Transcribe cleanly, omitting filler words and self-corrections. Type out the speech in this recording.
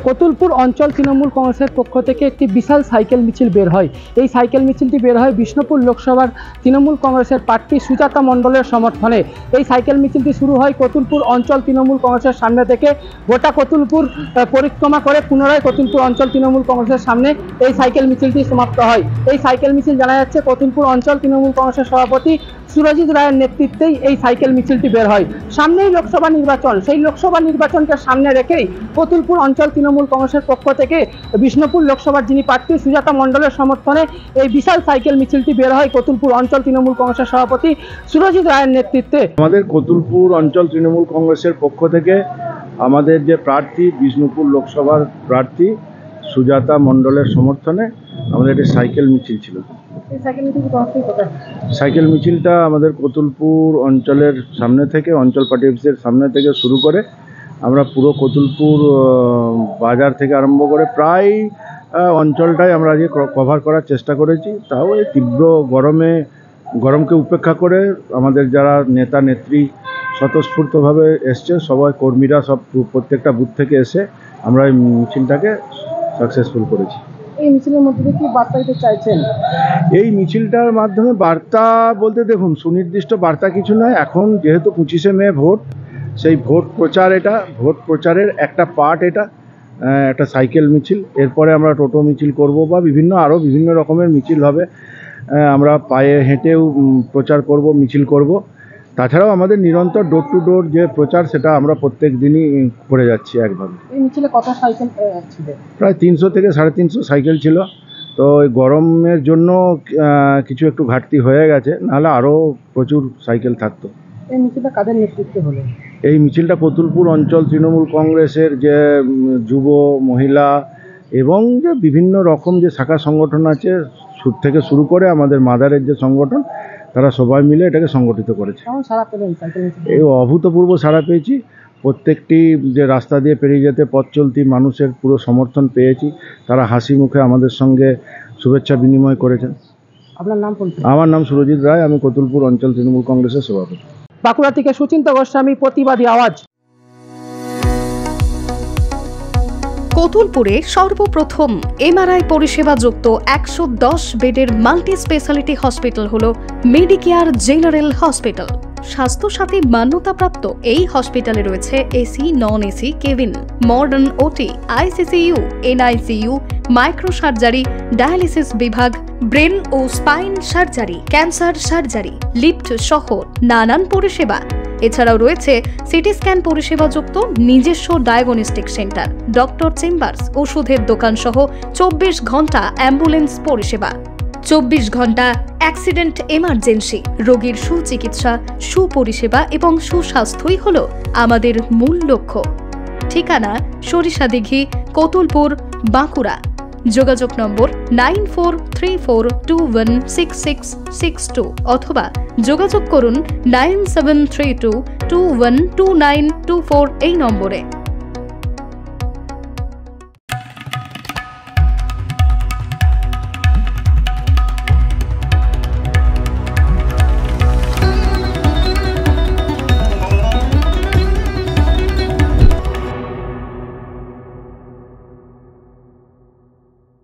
কতুলপুর অঞ্চল তৃণমূল কংগ্রেসের পক্ষ থেকে একটি বিশাল সাইকেল মিছিল বের হয়। এই সাইকেল মিছিলটি বের হয় বিষ্ণুপুর লোকসভার তৃণমূল কংগ্রেসের প্রার্থী সুজাতা মণ্ডলের সমর্থনে। এই সাইকেল মিছিলটি শুরু হয় কতুলপুর অঞ্চল তৃণমূল কংগ্রেসের সামনে থেকে। গোটা কতুলপুর পরিক্রমা করে পুনরায় কতুলপুর অঞ্চল তৃণমূল কংগ্রেসের সামনে এই সাইকেল মিছিলটি সমাপ্ত হয়। এই সাইকেল মিছিল জানা যাচ্ছে কতুলপুর অঞ্চল তৃণমূল কংগ্রেসের সভাপতি সুরজিৎ রায়ের নেতৃত্বেই এই সাইকেল মিছিলটি বের হয়। সামনেই লোকসভা নির্বাচন, সেই লোকসভা নির্বাচনকে সামনে রেখেই কতুলপুর অঞ্চল তৃণমূল কংগ্রেসের পক্ষ থেকে বিষ্ণুপুর লোকসভার যিনি প্রার্থী সুজাতা মণ্ডলের সমর্থনে এই বিশাল সাইকেল মিছিলটি বের হয় কতুলপুর অঞ্চল তৃণমূল কংগ্রেসের সভাপতি সুরজিৎ রায়ের নেতৃত্বে। আমাদের কতুলপুর অঞ্চল তৃণমূল কংগ্রেসের পক্ষ থেকে আমাদের যে প্রার্থী বিষ্ণুপুর লোকসভার প্রার্থী সুজাতা মণ্ডলের সমর্থনে আমাদের একটি সাইকেল মিছিল ছিল। সাইকেল মিছিলটা আমাদের কতুলপুর অঞ্চলের সামনে থেকে, অঞ্চল পার্টি অফিসের সামনে থেকে শুরু করে আমরা পুরো কতুলপুর বাজার থেকে আরম্ভ করে প্রায় অঞ্চলটাই আমরা আজকে কভার করার চেষ্টা করেছি। তাও এই তীব্র গরমকে উপেক্ষা করে আমাদের যারা নেতা নেত্রী স্বতঃস্ফূর্তভাবে এসছে, সবাই কর্মীরা সব প্রত্যেকটা বুথ থেকে এসে আমরা এই মিছিলটাকে সাকসেসফুল করেছি। এই মিছিলের মধ্যে কি বার্তা দিতে চাইছেন? এই মিছিলটার মাধ্যমে বার্তা বলতে দেখুন, সুনির্দিষ্ট বার্তা কিছু নয়। এখন যেহেতু 25শে মে ভোট, সেই ভোট প্রচারের একটা পার্ট এটা, একটা সাইকেল মিছিল। এরপরে আমরা টোটো মিছিল করব বা আরও বিভিন্ন রকমের মিছিল হবে। আমরা পায়ে হেঁটেও প্রচার করব, মিছিল করব। তাছাড়াও আমাদের নিরন্তর ডোর টু ডোর যে প্রচার, সেটা আমরা প্রত্যেক দিনই করে যাচ্ছি একভাবে। এই মিছিলে কত সাইকেল ছিল? প্রায় 300 থেকে 350 সাইকেল ছিল। তো এই গরমের জন্য কিছু একটু ঘাটতি হয়ে গেছে, নাহলে আরও প্রচুর সাইকেল থাকতো। এই মিছিলটা কাদের নেতৃত্বে হলো? এই মিছিলটা কতুলপুর অঞ্চল তৃণমূল কংগ্রেসের যে যুব, মহিলা এবং যে বিভিন্ন রকম যে শাখা সংগঠন আছে থেকে শুরু করে আমাদের মাদারের যে সংগঠন, তারা সবাই মিলে এটাকে সংগঠিত করেছে। কেমন সাড়া পেলেন সাইকেল মিছিল? এই অভূতপূর্ব সাড়া পেয়েছি। প্রত্যেকটি যে রাস্তা দিয়ে পেরিয়ে যেতে পথ চলতি মানুষের পুরো সমর্থন পেয়েছি। তারা হাসি মুখে আমাদের সঙ্গে শুভেচ্ছা বিনিময় করেছেন। আপনার নাম? আমার নাম সুরজিৎ রায়, আমি কতুলপুর অঞ্চল তৃণমূল কংগ্রেসের সভাপতি। বাঁকুড়া থেকে সুচিন্ত গোস্বামী, প্রতিবাদী আওয়াজ। কতুলপুরে সর্বপ্রথম এমআরআই পরিষেবা যুক্ত 110 বেডের মাল্টি স্পেশালিটি হসপিটাল হল মেডিকেয়ার জেনারেল হসপিটাল। স্বাস্থ্যসাথী মান্যতাপ্রাপ্ত এই হসপিটালে রয়েছে AC, non AC cabin, modern OT, ICCU, NICU, micro surgery, dialysis বিভাগ, ব্রেন ও spine surgery, cancer surgery, lift সহ নানান পরিষেবা। এছাড়াও রয়েছে সিটি স্ক্যান পরিষেবাযুক্ত নিজস্ব ডায়াগনস্টিক সেন্টার, ডক্টর চেম্বার্স, ওষুধের দোকান সহ 24 ঘন্টা অ্যাম্বুলেন্স পরিষেবা, 24 ঘন্টা অ্যাক্সিডেন্ট এমার্জেন্সি। রোগীর সুচিকিৎসা, সুপরিষেবা এবং সুস্বাস্থ্যই হল আমাদের মূল লক্ষ্য। ঠিকানা সরিষাদিঘি, কতুলপুর, বাঁকুড়া। যোগাযোগ নম্বর 9434216662 অথবা যোগাযোগ করুন 9732212924 এই নম্বরে।